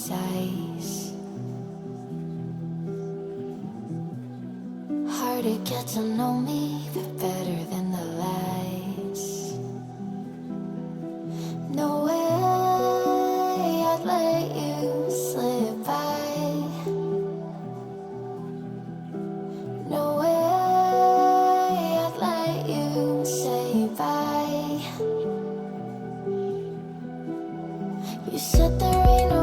precise. Hard to get to know me, but better than the lies. No way I'd let you slip by. No way I'd let you say bye. You said there ain't no